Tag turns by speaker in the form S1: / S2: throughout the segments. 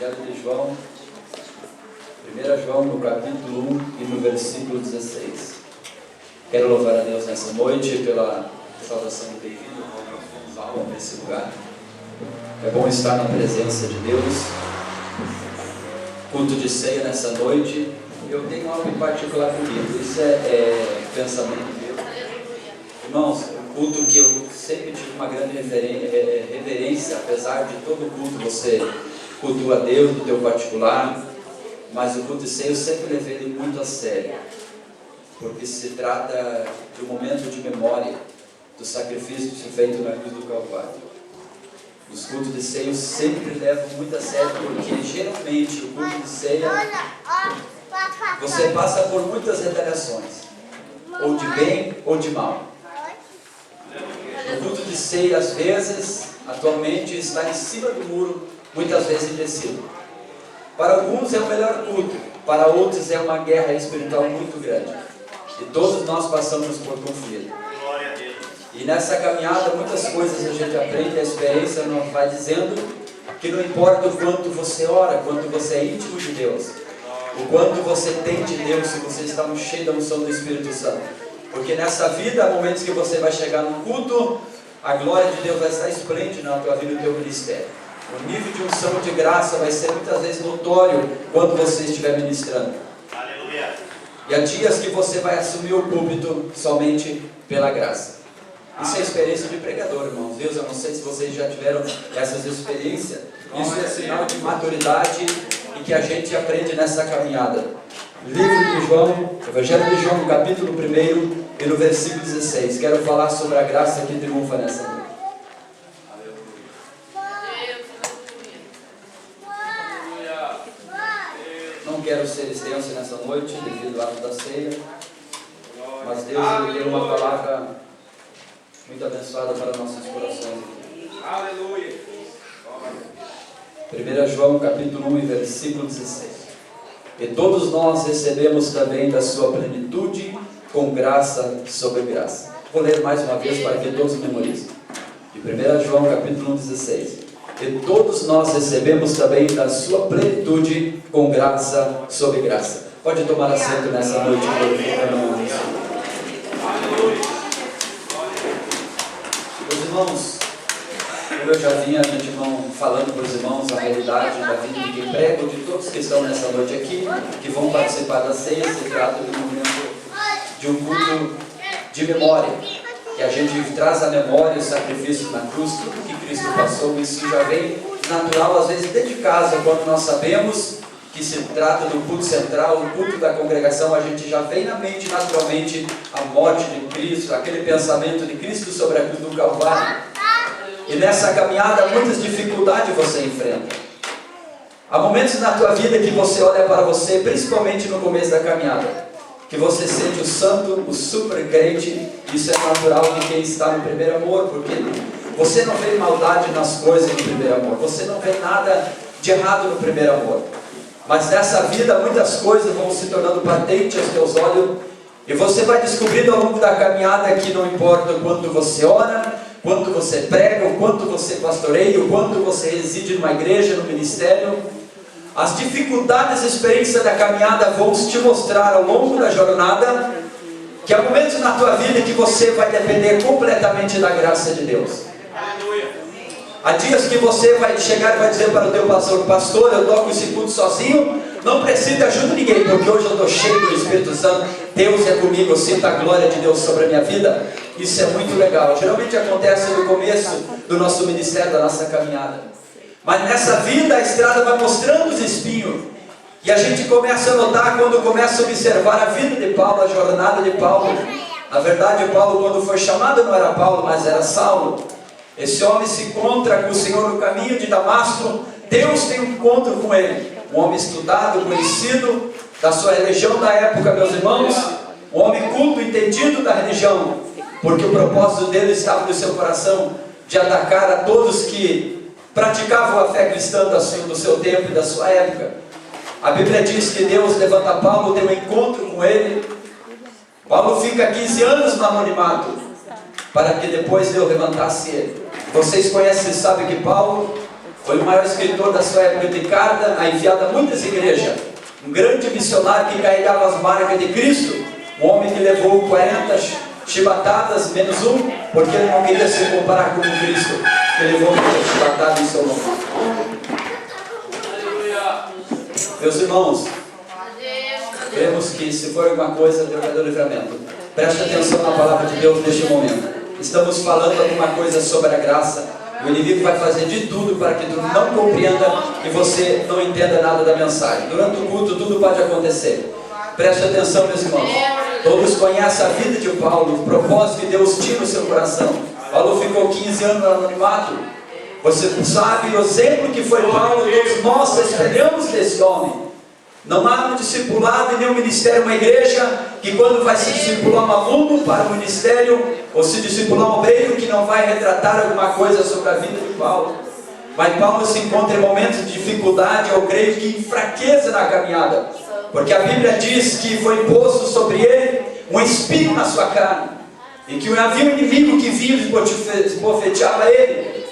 S1: Evangelho de João, 1 João, no capítulo 1 e no versículo 16. Quero louvar a Deus nessa noite pela salvação do bem-vindo, como alma nesse lugar. É bom estar na presença de Deus. Culto de ceia nessa noite. Eu tenho algo em particular comigo. Isso é pensamento meu. Irmãos, um culto que eu sempre tive uma grande reverência, apesar de todo culto você cultua a Deus no teu particular, mas o culto de ceia eu sempre levei ele muito a sério, porque se trata de um momento de memória do sacrifício feito na cruz do Calvário. Os cultos de ceia eu sempre levo muito a sério, porque geralmente o culto de ceia você passa por muitas retaliações, ou de bem ou de mal. O culto de ceia, às vezes, atualmente está em cima do muro, muitas vezes indecido. Para alguns é o melhor culto, para outros é uma guerra espiritual muito grande. E todos nós passamos por conflito. E nessa caminhada muitas coisas a gente aprende, a experiência nos vai dizendo que não importa o quanto você ora, quanto você é íntimo de Deus, o quanto você tem de Deus, se você está cheio da unção do Espírito Santo. Porque nessa vida, há momentos que você vai chegar no culto, a glória de Deus vai estar esplêndida na tua vida e no teu ministério. O nível de unção de graça vai ser muitas vezes notório quando você estiver ministrando. Aleluia. E há dias que você vai assumir o púlpito somente pela graça. Isso é experiência de pregador, irmãos. Deus, eu não sei se vocês já tiveram essas experiências. Isso é sinal de maturidade e que a gente aprende nessa caminhada. Livro de João, Evangelho de João, no capítulo 1 e no versículo 16. Quero falar sobre a graça que triunfa nessa noite. Não quero ser extenso nessa noite, devido ao ato da ceia, mas Deus ele tem uma palavra muito abençoada para nossos corações. Aleluia. 1 João, capítulo 1 e versículo 16. E todos nós recebemos também da sua plenitude, com graça sobre graça. Vou ler mais uma vez para que todos memorizem. De 1 João, capítulo 1, 16. E todos nós recebemos também da sua plenitude, com graça sobre graça. Pode tomar assento nessa noite. Meus irmãos, como eu já vinha de antemão falando para os irmãos a realidade da vida de quem prega, ou de todos que estão nessa noite aqui, que vão participar da ceia, se trata de um momento de um culto de memória, que a gente traz à memória o sacrifício na cruz, tudo que Cristo passou. Isso já vem natural, às vezes dentro de casa, quando nós sabemos que se trata do culto central, o culto da congregação, a gente já vem na mente naturalmente a morte de Cristo, aquele pensamento de Cristo sobre a cruz do Calvário. E nessa caminhada muitas dificuldades você enfrenta. Há momentos na tua vida que você olha para você, principalmente no começo da caminhada, que você sente o santo, o super crente. Isso é natural de quem está no primeiro amor, porque você não vê maldade nas coisas no primeiro amor, você não vê nada de errado no primeiro amor. Mas nessa vida muitas coisas vão se tornando patentes aos teus olhos, e você vai descobrindo ao longo da caminhada que não importa o quanto você ora, quanto você prega, o quanto você pastoreia, o quanto você reside numa igreja, no ministério, as dificuldades e experiências da caminhada vão te mostrar ao longo da jornada que há momentos na tua vida que você vai depender completamente da graça de Deus. Há dias que você vai chegar e vai dizer para o teu pastor: pastor, eu toco esse culto sozinho, não preciso de ajuda de ninguém, porque hoje eu estou cheio do Espírito Santo, Deus é comigo, eu sinto a glória de Deus sobre a minha vida. Isso é muito legal, geralmente acontece no começo do nosso ministério, da nossa caminhada. Mas nessa vida a estrada vai mostrando os espinhos, e a gente começa a notar, quando começa a observar a vida de Paulo, a jornada de Paulo. Na verdade, Paulo, quando foi chamado, não era Paulo, mas era Saulo. Esse homem se encontra com o Senhor no caminho de Damasco. Deus tem um encontro com ele. Um homem estudado, conhecido da sua religião da época, meus irmãos. Um homem culto, entendido da religião, porque o propósito dele estava no seu coração, de atacar a todos que praticavam a fé cristã do seu tempo e da sua época. A Bíblia diz que Deus levanta Paulo, tem um encontro com ele. Paulo fica 15 anos no anonimato, para que depois Deus levantasse ele. Vocês conhecem e sabem que Paulo Foi o maior escritor da sua época de carta, enviado a muitas igrejas. Um grande missionário que carregava as marcas de Cristo. Um homem que levou 40 chibatadas, menos um, porque ele não queria se comparar com Cristo. Ele levou muitas chibatadas em seu nome. Meus irmãos, cremos que se for alguma coisa, Deus vai dar o livramento. Preste atenção na palavra de Deus neste momento. Estamos falando alguma coisa sobre a graça. O inimigo vai fazer de tudo para que tu não compreenda e você não entenda nada da mensagem. Durante o culto tudo pode acontecer. Preste atenção, meus irmãos. Todos conhecem a vida de Paulo, o propósito que Deus tinha no seu coração. Paulo ficou 15 anos no anonimato. Você sabe o exemplo que foi Paulo, todos nós espelhamos desse homem. Não há um discipulado e nem um ministério, uma igreja, que quando vai se discipular um aluno para o ministério, ou se discipular um obreiro, que não vai retratar alguma coisa sobre a vida de Paulo. Mas Paulo se encontra em momentos de dificuldade, eu creio que em fraqueza na caminhada. Porque a Bíblia diz que foi posto sobre ele um espinho na sua carne. E que havia um inimigo que vinha e esbofeteava ele.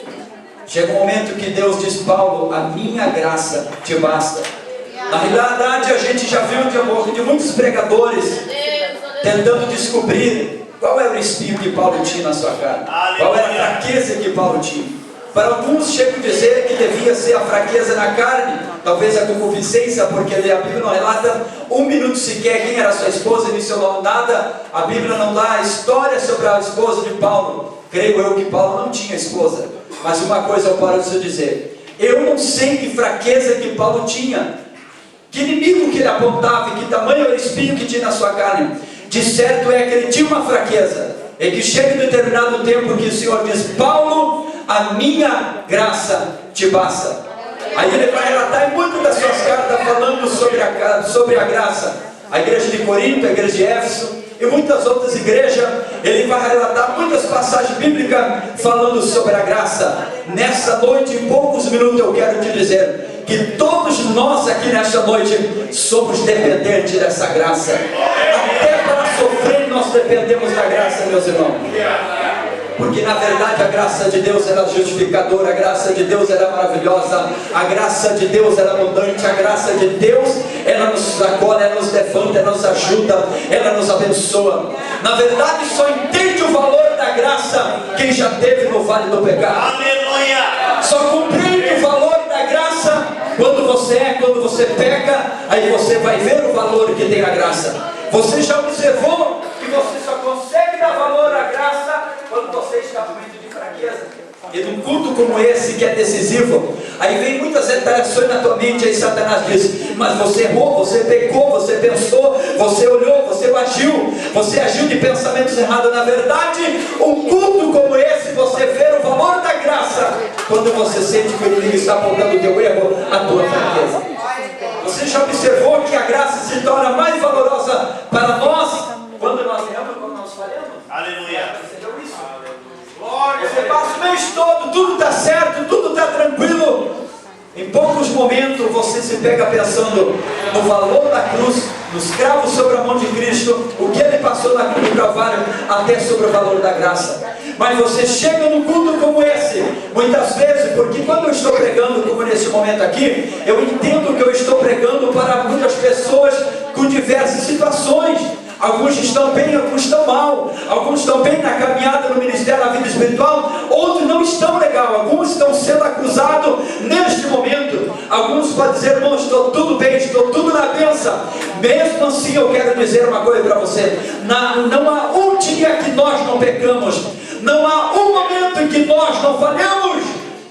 S1: Chega um momento que Deus diz: Paulo, a minha graça te basta. Na realidade, a gente já viu de muitos pregadores tentando descobrir qual era o espinho que Paulo tinha na sua carne, qual era a fraqueza que Paulo tinha. Para alguns chegam a dizer que devia ser a fraqueza na carne, talvez a concupiscência, porque a Bíblia não relata um minuto sequer quem era sua esposa, nem seu nome, nada. A Bíblia não dá a história sobre a esposa de Paulo. Creio eu que Paulo não tinha esposa. Mas uma coisa eu posso dizer: eu não sei que fraqueza que Paulo tinha, que inimigo que ele apontava e que tamanho era o espinho que tinha na sua carne. De certo é que ele tinha uma fraqueza, e que chega um determinado tempo que o Senhor diz: Paulo, a minha graça te basta. Aí ele vai relatar em muitas das suas cartas falando sobre a graça. A igreja de Corinto, a igreja de Éfeso e muitas outras igrejas, ele vai relatar muitas passagens bíblicas falando sobre a graça. Nessa noite, em poucos minutos, eu quero te dizer que todos nós aqui nesta noite somos dependentes dessa graça. Até para sofrer nós dependemos da graça, meus irmãos. Porque na verdade a graça de Deus era justificadora, a graça de Deus era maravilhosa, a graça de Deus era abundante, a graça de Deus ela nos acolhe, ela nos levanta, ela nos ajuda, ela nos abençoa. Na verdade só entende o valor da graça quem já teve no vale do pecado. Aleluia! Só compreende o valor da graça quando você peca, aí você vai ver o valor que tem a graça. Você já observou que você só consegue dar valor à graça quando você está no momento de fraqueza? E num culto como esse que é decisivo, aí vem muitas retaliações na tua mente, aí Satanás diz: mas você errou, você pecou, você pensou, você olhou, você agiu de pensamentos errados. Na verdade, um culto como esse, você vê o valor da graça quando você sente que o inimigo está apontando o teu erro, a tua fraqueza. Você já observou que a graça se torna mais valorosa para nós quando nós erramos, quando nós falhamos? Aleluia! Você passa o mês todo, tudo está certo, tudo está tranquilo. Em poucos momentos você se pega pensando no valor da cruz, nos cravos sobre a mão de Cristo, o que ele passou na cruz do Calvário, até sobre o valor da graça. Mas você chega num culto como esse, muitas vezes, porque quando eu estou pregando, como nesse momento aqui, eu entendo que eu estou pregando para muitas pessoas com diversas situações. Alguns estão bem, alguns estão mal. Alguns estão bem na caminhada no ministério, na vida espiritual. Outros não estão legal. Alguns estão sendo acusados neste momento. Alguns podem dizer: irmão, estou tudo bem, estou tudo na bênção. Mesmo assim eu quero dizer uma coisa para você: não há um dia que nós não pecamos. Não há um momento em que nós não falhamos.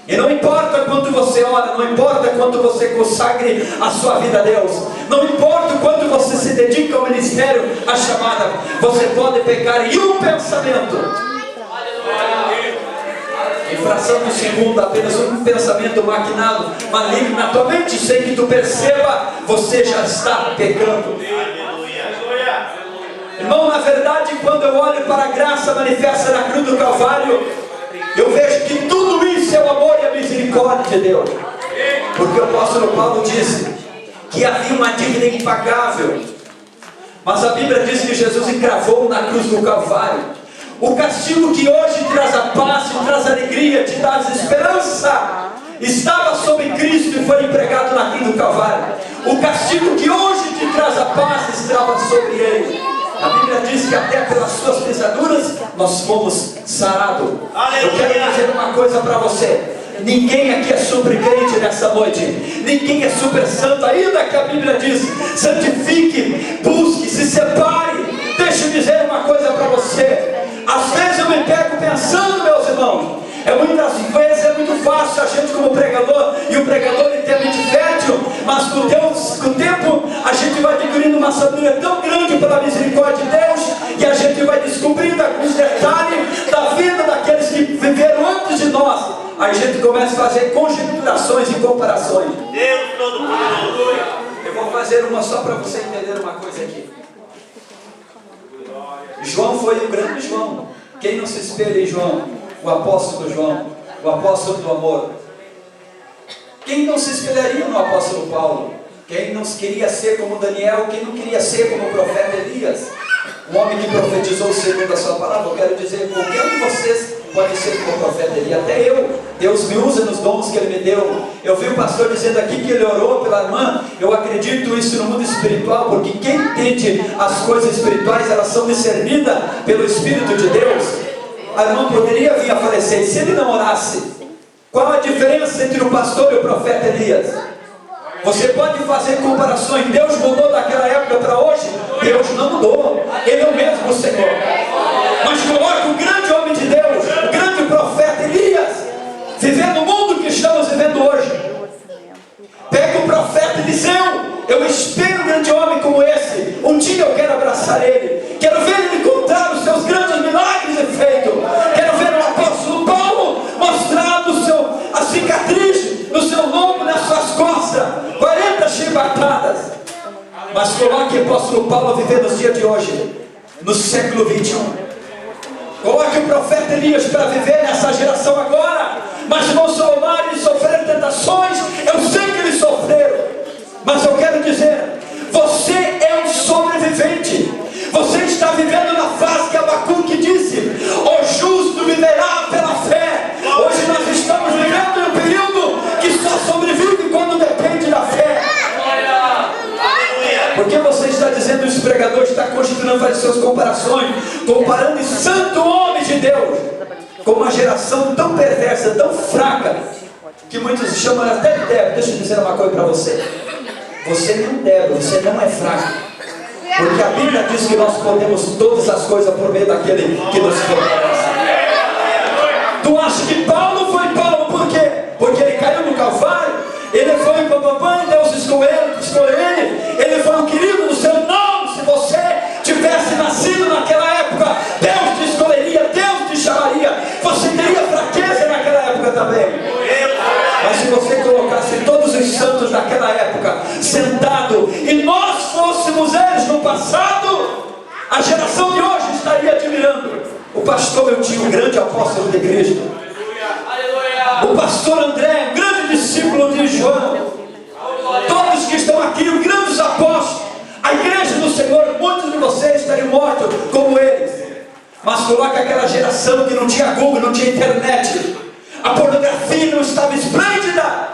S1: E não importa quanto você ora, não importa quanto você consagre a sua vida a Deus, não importa quanto você se dedica ao ministério, à chamada, você pode pecar em um pensamento. Em fração de segundo, apenas um pensamento maquinado, maligno na tua mente, sem que tu perceba, você já está pecando. Irmão, na verdade, quando eu olho para a graça manifesta na cruz do Calvário, eu vejo que tudo isso é o amor e a misericórdia de Deus. Porque o apóstolo Paulo disse que havia uma dívida impagável, mas a Bíblia diz que Jesus encravou na cruz do Calvário. O castigo que hoje traz a paz, te traz a alegria, te traz esperança, estava foi empregado na cruz do Calvário. O castigo que hoje te traz a paz estava sobre ele. A Bíblia diz que até pelas suas pisaduras nós fomos sarados. Eu quero dizer uma coisa para você. Ninguém aqui é super crente nessa noite. Ninguém é super santo, ainda que a Bíblia diz: santifique, busque, se separe. Deixa eu dizer uma coisa para você. Às vezes eu me pego pensando, meus irmãos, muitas vezes é muito fácil a gente como pregador, e o pregador ele tem a mente fértil, mas com o tempo a gente vai adquirindo uma sabedoria tão grande pela misericórdia de Deus, e a gente vai descobrindo alguns detalhes da vida daqueles que viveram antes de nós. Aí a gente começa a fazer conjecturações e comparações.
S2: Deus Todo-Poderoso.
S1: Eu vou fazer uma só para você entender uma coisa aqui. João foi o grande João. Quem não se espelha em João? O apóstolo João, o apóstolo do amor. Quem não se espelharia no apóstolo Paulo? Quem não queria ser como Daniel? Quem não queria ser como o profeta Elias? Um homem que profetizou segundo a sua palavra. Eu quero dizer, qualquer um de vocês pode ser como o profeta Elias. Até eu, Deus me usa nos dons que Ele me deu. Eu vi o pastor dizendo aqui que ele orou pela irmã. Eu acredito isso no mundo espiritual, porque quem entende as coisas espirituais, elas são discernidas pelo Espírito de Deus. A irmã poderia vir a falecer se ele não orasse. Qual a diferença entre o pastor e o profeta Elias? Você pode fazer comparações. Deus mudou daquela época para hoje? Deus não mudou. Ele é o mesmo Senhor. Mas coloca o grande homem de Deus, o grande profeta Elias, vivendo o mundo que estamos vivendo hoje. Pega o profeta Eliseu. Eu espero um grande homem como esse. Um dia eu quero abraçar ele. Quero ver ele contar os seus grandes milagres e feitos. Quero ver o apóstolo Paulo mostrando a cicatriz no seu lombo, nas suas costas. 40 chibatadas. Mas coloque o apóstolo Paulo a viver nos dias de hoje, no século 21. Coloque o profeta Elias para viver nessa geração agora. Mas irmão Salomão, eles sofreram tentações. Eu sei que eles sofreram. Mas eu quero dizer, você é um sobrevivente. Você está vivendo na fase que Abacuque disse: o justo viverá pela fé. Hoje nós estamos vivendo em um período que só sobrevive quando depende da fé. Porque você está dizendo, esse pregador está continuando a fazer suas comparações, comparando esse santo homem de Deus com uma geração tão perversa, tão fraca, que muitos chamam até de débil. Deixa eu dizer uma coisa para você. Você não deve, você não é fraco. Porque a Bíblia diz que nós podemos todas as coisas por meio daquele que nos fortalece. Tu acha que Paulo foi Paulo por quê? Porque ele caiu no Calvário, ele foi papapã, Deus escolheu ele, ele foi um querido do seu nome. Se você tivesse nascido naquela época, Deus te escolheria, Deus te chamaria. Você teria fraqueza naquela época também. Mas se você colocasse todos os santos daquela época sentado, e nós fôssemos eles no passado, a geração de hoje estaria admirando o pastor meu tio, o grande apóstolo de Cristo, o pastor André, o grande discípulo de João, todos que estão aqui, os grandes apóstolos, a igreja do Senhor. Muitos de vocês estariam mortos como eles. Mas coloca aquela geração que não tinha Google, não tinha internet, a pornografia não estava esplêndida,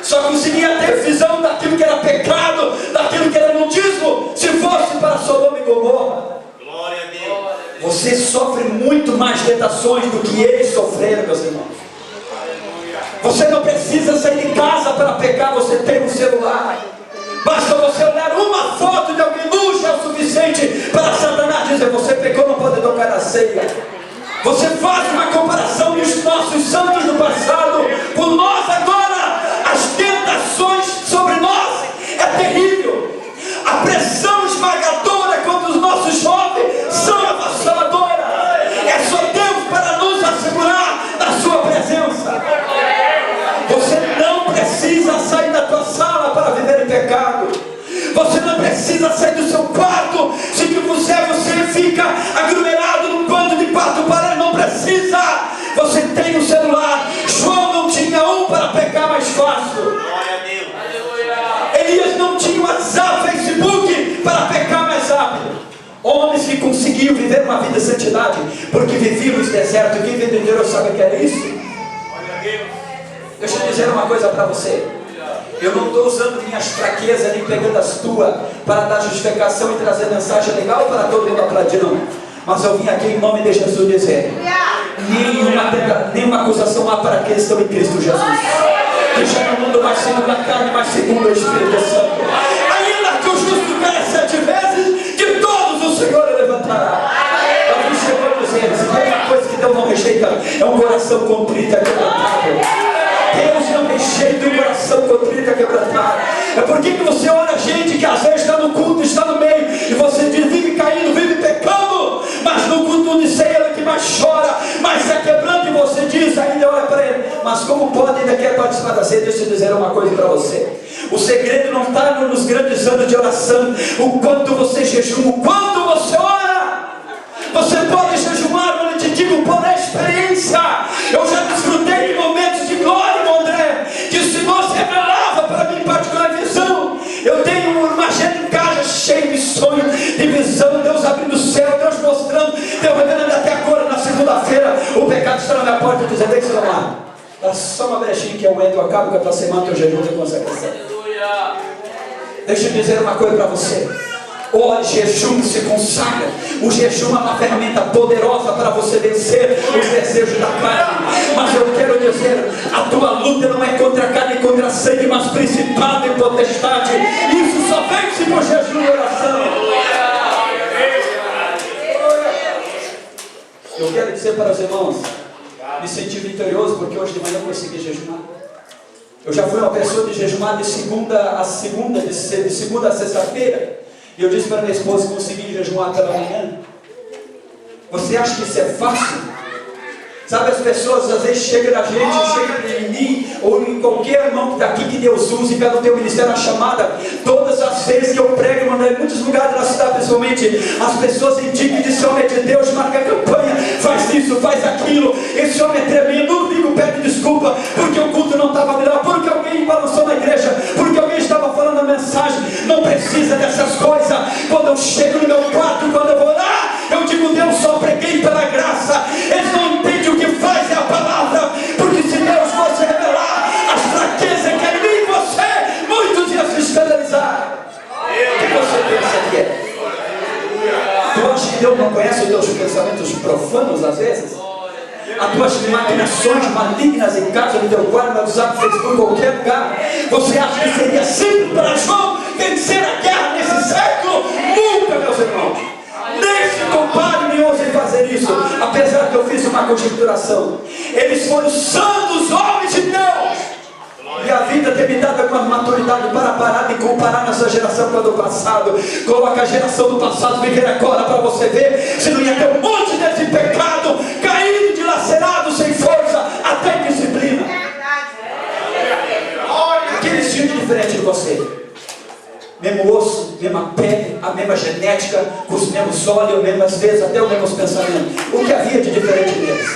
S1: só conseguia ter visão daquilo que era pecado, daquilo que era nudismo, se fosse para Sodoma e Gomorra.
S2: Glória a Deus.
S1: Você sofre muito mais tentações do que eles sofreram, meus irmãos. Você não precisa sair de casa para pecar, você tem um celular. Basta você olhar uma foto de alguém nu, é o suficiente para Satanás dizer: você pecou, não pode tocar na ceia. Você faz uma comparação dos nossos santos do passado com nós agora. As tentações sobre nós é terrível. A pressão esmagadora contra os nossos jovens são avassaladoras. É só Deus para nos assegurar da sua presença. Você não precisa sair da tua sala para viver em pecado. Você não precisa sair do seu quarto. Se você fica aglomerado num pano de quarto parede, não precisa. Você tem um celular. João não tinha um para pecar mais fácil.
S2: Glória a Deus.
S1: Elias não tinha WhatsApp, Facebook para pecar mais rápido. Homens que conseguiam viver uma vida de santidade, porque viviam nos desertos. Quem vem do interior sabe o que era isso?
S2: Glória a Deus.
S1: Deixa eu dizer uma coisa para você. Eu não estou usando minhas fraquezas nem pegando as tuas para dar justificação e trazer mensagem legal para todo mundo aplaudir, não. Mas eu vim aqui em nome de Jesus dizer: nenhuma acusação há para aqueles que estão em Cristo Jesus, que já no mundo mais segundo a carne, mais segundo o Espírito Santo. Ainda que o justo caia 7 vezes, de todos o Senhor levantará. Mas o Senhor dizer, se tem uma coisa que Deus não rejeita, é um coração contrito e quebrantado. Deus não rejeita um coração contrito e quebrantado. É porque que você olha gente que às vezes está no culto, está no meio, e você diz, vive caindo, vive pecando, mas no culto não sei ele que mais chora, mas se quebrando, e você diz, ainda olha para ele, mas como pode ainda quer participar da ceia? Deixa eu dizer uma coisa para você. O segredo não está nos grandes anos de oração, o quanto você jejuma, o quanto você ora. Você pode jejuar, mas eu te digo por experiência. Eu já desfrutei de momentos de glória, meu André, que o Senhor se revelava para mim em particular visão. Eu tenho uma agenda em casa cheia de sonho, de visão, Deus abrindo o céu, Deus mostrando, Deus revelando até agora na segunda-feira. O pecado está na minha porta, dizendo, deixa eu lá. Dá só uma brechinha que eu entro, acabo com a tua semana, teu jejum de consagração. Deixa eu dizer uma coisa para você. Ore, jejum, se consagra. O jejum é uma ferramenta poderosa para você vencer os desejos da carne. Mas eu quero dizer, a tua luta não é contra a carne e contra a sangue, mas principado e potestade. Isso só vence por jejum e oração. Eu quero dizer para os irmãos, me senti vitorioso porque hoje de manhã eu consegui jejuar. Eu já fui uma pessoa de jejumar de segunda a sexta-feira. E eu disse para minha esposa que consegui jejuar pela manhã. Você acha que isso é fácil? Sabe, as pessoas às vezes chegam na gente, chegam em mim, ou em qualquer irmão que está aqui, que Deus use pelo teu ministério, a chamada. Todas as vezes que eu prego, em muitos lugares da cidade, pessoalmente, as pessoas indicam e dizem, homem de Deus, marca a campanha, faz isso, faz aquilo. Esse homem é tremendo, não digo, pede desculpa, porque o culto não estava melhor, porque alguém balançou na igreja, porque alguém estava falando a mensagem. Não precisa dessas coisas. Quando eu chego no meu quarto, quando eu vou orar, eu digo, Deus, só preguei pela graça. Eles não entendem o que faz é a palavra, porque se Deus fosse revelar as fraquezas que há em mim e você, muitos iam se escandalizar. O que você pensa que é? Tu acha que Deus não conhece os teus pensamentos profanos às vezes? As tuas maquinações malignas em casa, no teu quarto, no WhatsApp, no Facebook, qualquer lugar. Você acha que seria simples para João vencer a guerra nesse século? Nunca, meus irmãos. Nem se compare, nem ousem fazer isso. Apesar que eu fiz uma conjecturação, eles foram santos homens de Deus. E a vida tem me dado uma maturidade para parar de comparar nossa geração com a do passado. Coloca a geração do passado, viver agora para você ver se não ia ter um monte desse pecado caído, dilacerado, sem força, até disciplina. O que eles tinham de diferente de você? Mesmo osso, mesma pele, a mesma genética, com os mesmos olhos, as mesmas vezes, até os mesmos pensamentos. O que havia de diferente deles?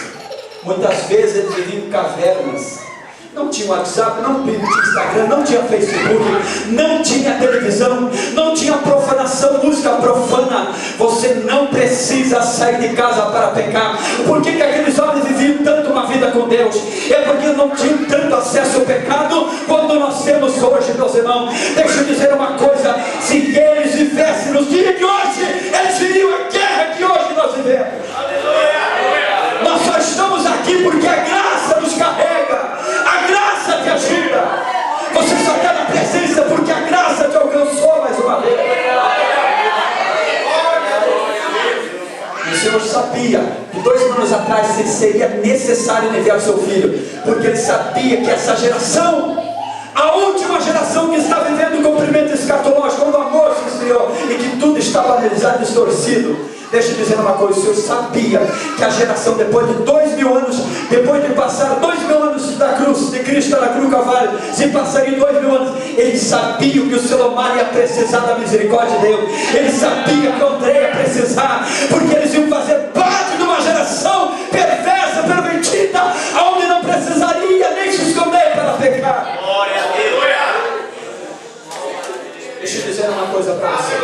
S1: Muitas vezes eles viviam em cavernas. Não tinha WhatsApp, não tinha Instagram, não tinha Facebook, não tinha televisão, não tinha profanação, música profana. Você não precisa sair de casa para pecar. Por que aqueles homens viviam tanto uma vida com Deus? É porque não tinham tanto acesso ao pecado quanto nós temos hoje, meus irmãos. Deixa eu dizer uma coisa, se eles vivessem nos dias de hoje, eles viriam a guerra que hoje nós vivemos. Nós só estamos aqui porque a graça nos carrega. A graça te ajuda. Você só está na presença porque a graça te alcançou mais uma vez. O Senhor sabia que 2 anos atrás seria necessário enviar o seu filho, porque ele sabia que essa geração, a última geração que está vivendo o cumprimento escatológico, quando o amor se esfriou e que tudo estava analisado e distorcido. Deixa eu dizer uma coisa, o Senhor sabia que a geração depois de 2000 anos, depois de passar 2000 anos da cruz, de Cristo na cruz do Calvário, se passariam 2000 anos, ele sabia que o Selomar ia precisar da misericórdia de Deus, ele sabia que o André ia precisar, porque eles iam fazer parte de uma geração perversa, pervertida, onde não precisaria nem se esconder para pecar.
S2: Glória a Deus.
S1: Deixa eu dizer uma coisa para você.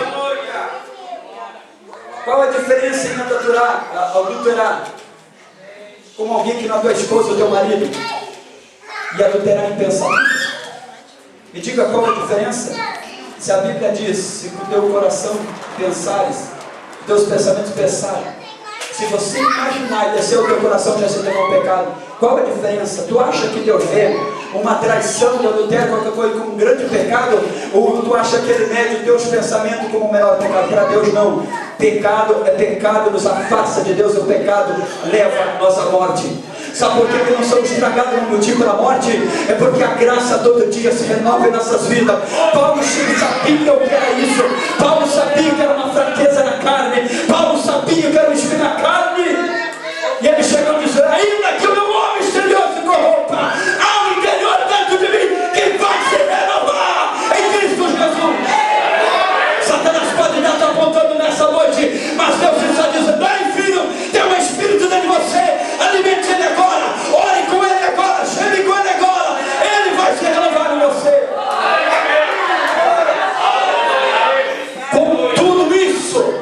S1: Qual a diferença em adulterar com alguém que não é tua esposa ou teu marido? e adulterar em pensamento. Me diga qual é a diferença? Se a Bíblia diz, se com o teu coração pensares, os teus pensamentos pensarem, se você imaginar e descer o teu coração já se tornou um pecado, qual é a diferença? Tu acha que Deus vê uma traição de adultério, qualquer coisa, como um grande pecado? Ou tu acha que Ele mede os teus pensamentos como o menor pecado? Para Deus não. Pecado é pecado, nos afasta de Deus, o pecado leva a nossa morte. Sabe por que não somos estragados no motivo da morte? É porque a graça todo dia se renova em nossas vidas. Paulo sabia o que era isso. Paulo sabia que era uma fraqueza na carne. Paulo sabia que era um espinho na carne. E ele chegou a dizer: ainda que o meu homem exterior se corrompa, há um interior dentro de mim que vai se renovar em Cristo Jesus. Satanás pode estar te apontando nessa noite, mas Deus está dizendo: ei filho, tem um espírito dentro de você. Alimente ele agora, ore com ele agora, chame com ele agora, ele vai se renovar em você. Com tudo isso,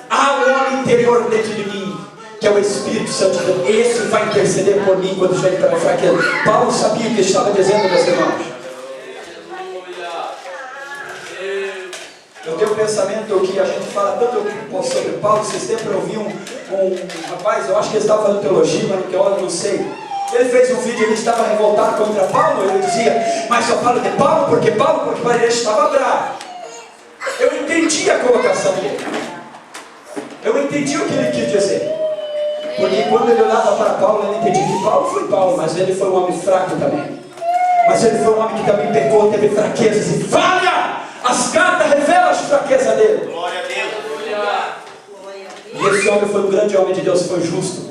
S1: há um homem interior dentro de mim, que é o Espírito Santo de Deus. Esse vai interceder por mim quando estiver para fraqueza. Paulo sabia o que estava dizendo, meus irmãos. Eu tenho um pensamento que a gente fala tanto sobre Paulo. Vocês sempre ouviram um rapaz, eu acho que ele estava fazendo teologia, mas no teólogo não sei. Ele fez um vídeo, ele estava revoltado contra Paulo. Ele dizia: mas só falo de Paulo porque para ele estava bravo. Eu entendi a colocação dele. Eu entendi o que ele quis dizer. Porque quando ele olhava para Paulo, ele entendia que Paulo foi Paulo, mas ele foi um homem fraco também. Mas ele foi um homem que também pecou, teve fraquezas e falha. As cartas revelam as fraquezas dele.
S2: Glória a Deus.
S1: E esse homem foi um grande homem de Deus, foi justo.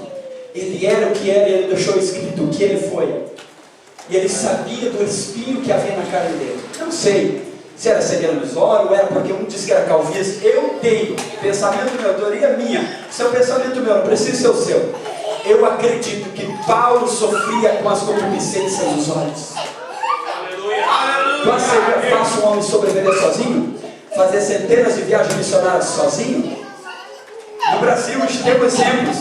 S1: Ele era o que era e ele deixou escrito o que ele foi. E ele sabia do espinho que havia na carne dele. Não sei se era cegueira nos olhos, ou era porque um disse que era calvície. Eu tenho pensamento meu, teoria minha. Seu pensamento meu, não precisa ser o seu. Eu acredito que Paulo sofria com as concupiscências dos olhos. Mas seria fácil um homem sobreviver sozinho? Fazer centenas de viagens missionárias sozinho? No Brasil, temos exemplos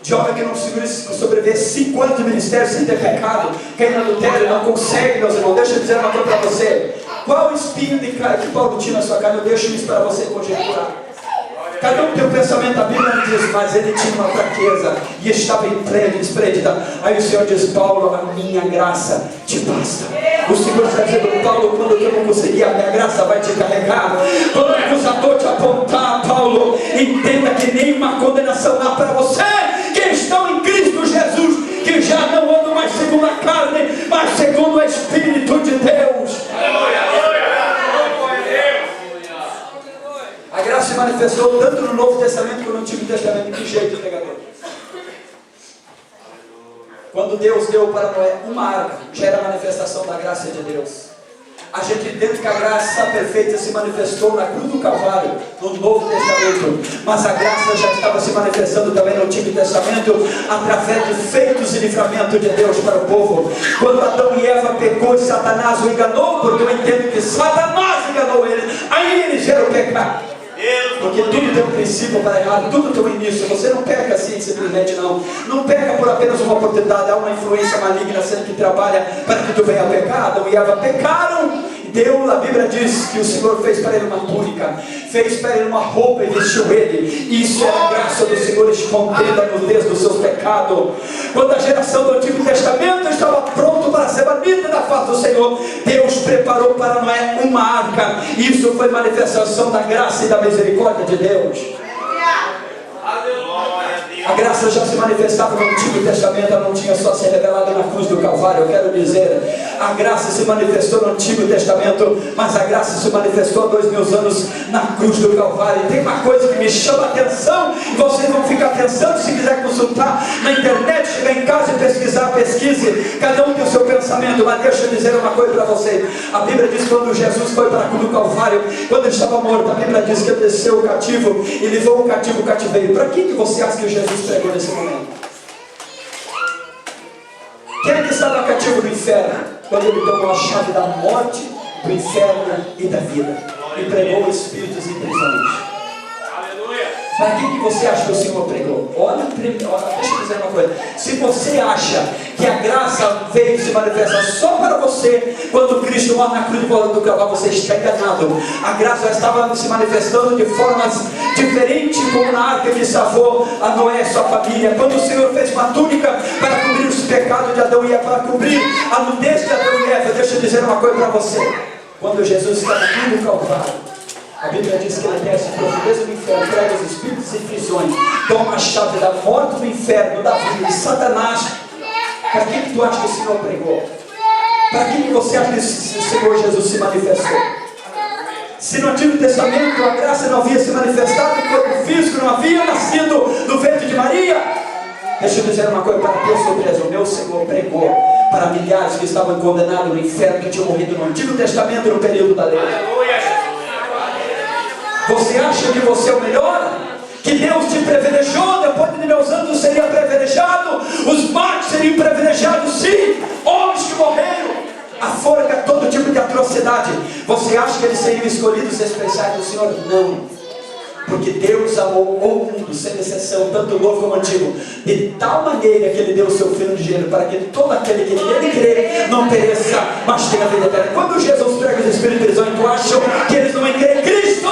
S1: de homem que não conseguiu sobreviver 5 anos de ministério sem ter pecado. Quem não adultério não consegue, meus irmãos. Deixa eu dizer uma coisa para você. Qual o espinho de carne que Paulo tinha na sua carne? Eu deixo isso para você conjecturar. Cada um tem um pensamento, a Bíblia não diz, mas ele tinha uma fraqueza e estava esplêndida. Aí o Senhor diz: Paulo, a minha graça te basta. O Senhor está dizendo: Paulo, quando eu não conseguir, a minha graça vai te carregar. Quando o acusador te apontar, Paulo, entenda que nenhuma condenação há para você que estão em Cristo Jesus, que já não andam mais segundo a carne, mas segundo o Espírito de Deus. A graça se manifestou tanto no Novo Testamento como no Antigo Testamento. Que jeito, pregador? Quando Deus deu para Noé uma arca, já era a manifestação da graça de Deus. A gente entende que a graça perfeita se manifestou na cruz do Calvário, no Novo Testamento. Mas a graça já estava se manifestando também no Antigo Testamento, através de feitos e livramento de Deus para o povo. Quando Adão e Eva pecou e Satanás o enganou, porque eu entendo que Satanás enganou eles, aí eles geram pecado. Porque tudo tem um princípio para errar, tudo tem um início. Você não peca assim simplesmente, não. Não peca por apenas uma oportunidade. Há uma influência maligna sendo que trabalha para que tu venha a pecar. Adão e Eva pecaram. Deus, a Bíblia diz que o Senhor fez para ele uma túnica, fez para ele uma roupa e vestiu ele. Isso é a graça do Senhor escondendo a nudez dos seus pecados. Quando a geração do Antigo Testamento estava pronto para ser banida da face do Senhor, Deus preparou para Noé uma arca. Isso foi manifestação da graça e da misericórdia de Deus. A graça já se manifestava no Antigo Testamento, ela não tinha só se revelado na cruz do Calvário. Eu quero dizer, a graça se manifestou no Antigo Testamento, mas a graça se manifestou há 2000 anos na cruz do Calvário. E tem uma coisa que me chama a atenção, e vocês vão ficar pensando, se quiser consultar na internet, chegar em casa e pesquisar, pesquise. Cada um tem o seu pensamento, mas deixa eu dizer uma coisa para vocês. A Bíblia diz que quando Jesus foi para a cruz do Calvário, quando ele estava morto, a Bíblia diz que ele desceu o cativo e levou o cativo o cativeiro. Para que você acha que Jesus pregou nesse momento? Quem é que estava cativo do inferno quando ele tomou a chave da morte, do inferno e da vida e pregou espíritos em prisões? Para que você acha que o Senhor pregou? Olha, deixa eu dizer uma coisa. Se você acha que a graça veio se manifestar só para você, quando Cristo morre na cruz do cavalo, você está enganado. A graça estava se manifestando de formas diferentes, como na arca que salvou a Noé e sua família. Quando o Senhor fez uma túnica para cobrir os pecados de Adão e Eva, para cobrir a nudez de Adão e Eva, deixa eu dizer uma coisa para você. Quando Jesus está na cruz do Calvário, a Bíblia diz que ele desce para a profundeza do inferno, prega os espíritos e prisões, toma a chave da morte, do inferno, da vida, de Satanás. Para que tu acha que o Senhor pregou? Para que você acha que o Senhor Jesus se manifestou? Se no Antigo Testamento a graça não havia se manifestado, o corpo físico não havia nascido do ventre de Maria, deixa eu dizer uma coisa para a tua surpresa. O meu Senhor pregou para milhares que estavam condenados no inferno, que tinham morrido no Antigo Testamento no período da lei. Você acha que você é o melhor? Que Deus te privilegiou? Depois de meus anos seria privilegiado? Os machos seriam privilegiados? Sim! Homens que morreram a forca, todo tipo de atrocidade. Você acha que eles seriam escolhidos especiais do Senhor? Não. Porque Deus amou o mundo, sem exceção, tanto o novo como o antigo, de tal maneira que Ele deu o seu Filho de gênero, para que todo aquele que nele crê não pereça, mas tenha a vida eterna. Quando Jesus prega os espíritos de prisão, tu acham que eles não creem em Cristo?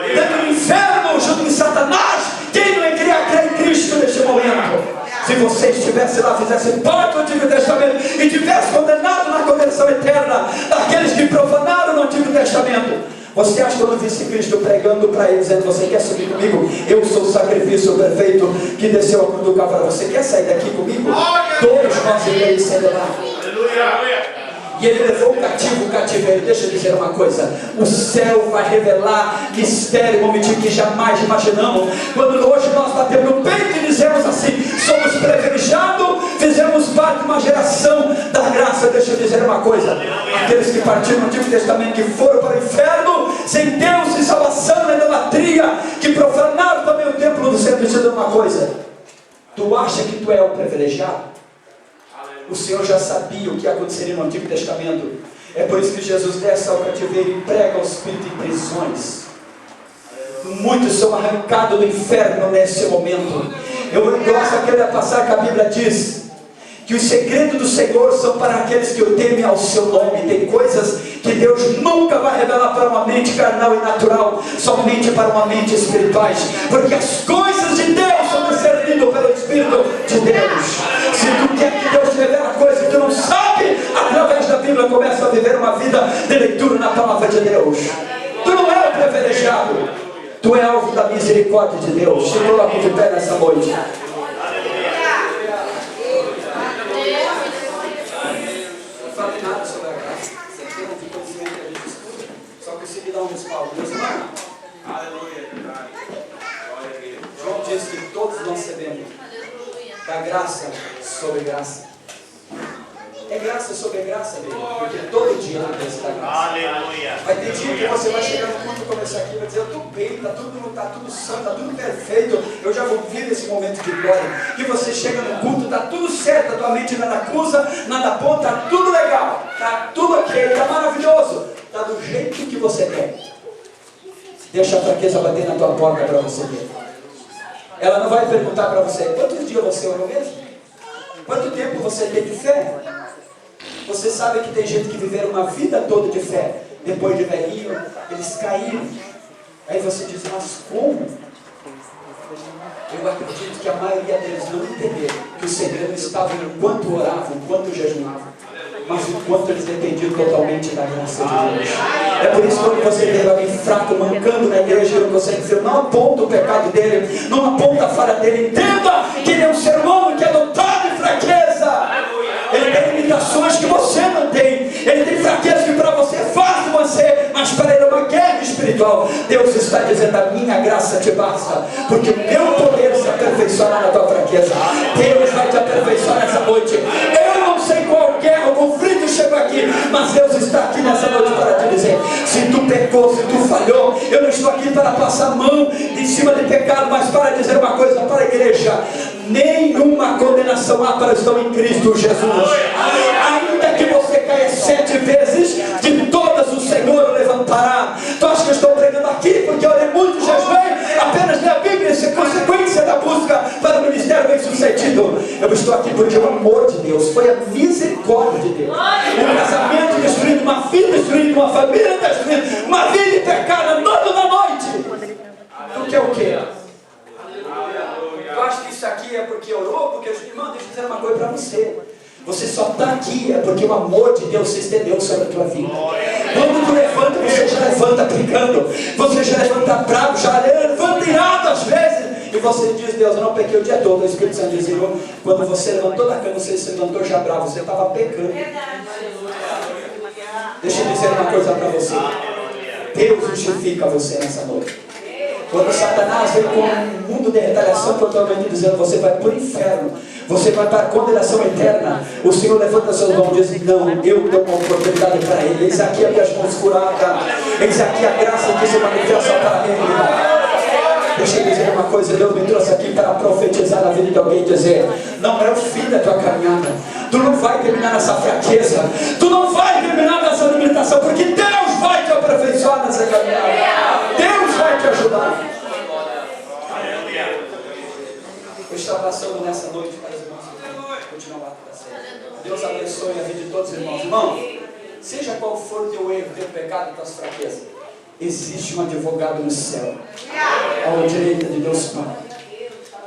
S1: Dentro do inferno, junto com Satanás, quem não queria crer em Cristo neste momento? Se você estivesse lá, fizesse parte do Antigo Testamento e tivesse condenado na condenação eterna daqueles que profanaram no Antigo Testamento, você acha que eu não visse Cristo pregando para eles, dizendo: você quer subir comigo? Eu sou o sacrifício perfeito que desceu a cruz do Calvário. Você quer sair daqui comigo? Todos nós iremos sair lá. E Ele levou o cativeiro. Deixa eu dizer uma coisa: o céu vai revelar mistério, momentinho que jamais imaginamos. Quando hoje nós batemos no peito e dizemos assim: somos privilegiados, fizemos parte de uma geração da graça. Deixa eu dizer uma coisa: aqueles que partiram no Antigo Testamento, que foram para o inferno, sem Deus e salvação na idolatria, que profanaram também o templo do Senhor. Deixa eu dizer uma coisa: tu acha que tu é o privilegiado? O Senhor já sabia o que aconteceria no Antigo Testamento. É por isso que Jesus desce ao cativeiro e prega ao espírito em prisões. Muitos são arrancados do inferno nesse momento. Eu gosto daquela passagem que a Bíblia diz que os segredos do Senhor são para aqueles que o temem ao seu nome. Tem coisas que Deus nunca vai revelar para uma mente carnal e natural, somente para uma mente espiritual, porque as coisas de Deus são discernidas pelo Espírito de Deus. Se tu quer que Deus te revele coisas que tu não sabe, através da Bíblia começa a viver uma vida de leitura na palavra de Deus. Tu não é o privilegiado, tu é alvo da misericórdia de Deus. Te coloco de pé nessa noite. Dá um respaldo. Aleluia. João diz que todos nós recebemos da graça sobre graça. É graça sobre graça, mesmo, porque todo dia na graça da graça.
S2: Aleluia.
S1: Vai ter dia que você vai chegar no culto e começar aqui e vai dizer: eu estou bem, está tudo santo, está tudo perfeito, eu já vou vir esse momento de glória. Que você chega no culto, está tudo certo, a tua mente nada acusa, nada aponta, está tudo legal, está tudo ok, está maravilhoso, está do jeito que você quer. Deixa a fraqueza bater na tua porta para você ver. Ela não vai perguntar para você: quantos dias você orou mesmo? Quanto tempo você teve fé? Você sabe que tem gente que viveram uma vida toda de fé, depois de velhinho, eles caíram. Aí você diz: mas como? Eu acredito que a maioria deles não entenderam que o segredo estava em quanto oravam, quanto jejuavam, mas o quanto eles dependiam totalmente da graça de Deus. É por isso que quando você vê alguém fraco, mancando na igreja e não consegue ver, não aponta o pecado dele, não aponta a falha dele. Entenda que ele é um ser humano que é dotado de fraqueza. Ele tem limitações que você não tem. Ele tem fraqueza que para você é fácil você, mas para ele é uma guerra espiritual. Deus está dizendo: a minha graça te basta, porque o meu poder se aperfeiçoará na tua fraqueza. Deus vai te aperfeiçoar nessa noite. Eu não sei qual guerra ou conflito chegou aqui, mas Deus está aqui nessa noite para te dizer: se tu pecou, se tu falhou, eu não estou aqui para passar a mão em cima de pecado, mas para dizer uma coisa para a igreja: nenhuma condenação há para os que estão em Cristo Jesus. Ainda que você caia 7 vezes, de todas o Senhor o levantará. Tu acha que eu estou pregando aqui porque eu orei muito, jejuei, apenas busca para o ministério bem-sucedido. Eu estou aqui porque o amor de Deus, foi a misericórdia de Deus. Um casamento destruído, uma vida destruída, uma família destruída, uma vida em pecado, toda na noite. Porque é o quê? Eu acho que isso aqui é porque orou, porque irmão, deixa eu dizer uma coisa para você. Você só está aqui é porque o amor de Deus se estendeu sobre a tua vida. Quando tu levanta, você já levanta brigando, você já levanta bravo, já levanta irado às vezes. E você diz, Deus, eu não pequei o dia todo. O Espírito Santo diz, quando você levantou da cama, você se levantou já bravo, você estava pecando. Deixa eu dizer uma coisa para você. Deus justifica você nessa noite. Quando Satanás veio com um mundo de retaliação totalmente dizendo, você vai para o inferno, você vai para a condenação eterna, o Senhor levanta suas mãos e diz, não, eu dou uma oportunidade para ele. Eis aqui as minhas mãos curadas, eis aqui a graça que se manifesta para ele. Deixa eu dizer uma coisa, Deus me trouxe aqui para profetizar na vida de alguém e dizer, não é o fim da tua caminhada, tu não vai terminar nessa fraqueza, tu não vai terminar nessa limitação, porque Deus vai te aperfeiçoar nessa caminhada, Deus vai te ajudar. Eu estava passando nessa noite para os irmãos continuar a ceia. Deus abençoe a vida de todos os irmãos. Irmão, seja qual for o teu erro, teu pecado, tuas fraquezas, existe um advogado no céu, à direita de Deus Pai.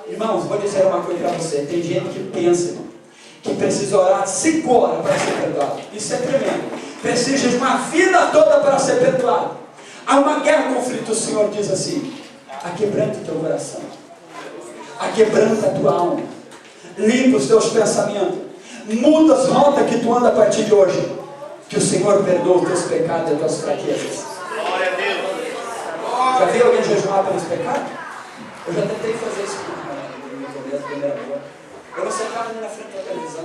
S1: Irmãos, vou dizer uma coisa para você. Tem gente que pensa, irmão, que precisa orar 5 horas para ser perdoado. Isso é tremendo. Precisa de uma vida toda para ser perdoado. Há uma guerra, conflito. O Senhor diz assim: aquebranta o teu coração, aquebranta a tua alma, limpa os teus pensamentos, muda as rotas que tu anda a partir de hoje, que o Senhor perdoa os teus pecados e as tuas fraquezas. Já viu alguém jejuar pelos pecados? Eu já tentei fazer isso no começo, primeira vez. Eu não sentava ali na frente da televisão,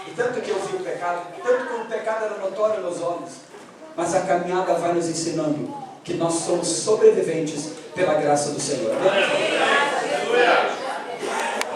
S1: e tanto que eu vi o pecado, tanto que o pecado era notório nos olhos, mas a caminhada vai nos ensinando que nós somos sobreviventes pela graça do Senhor. Amém?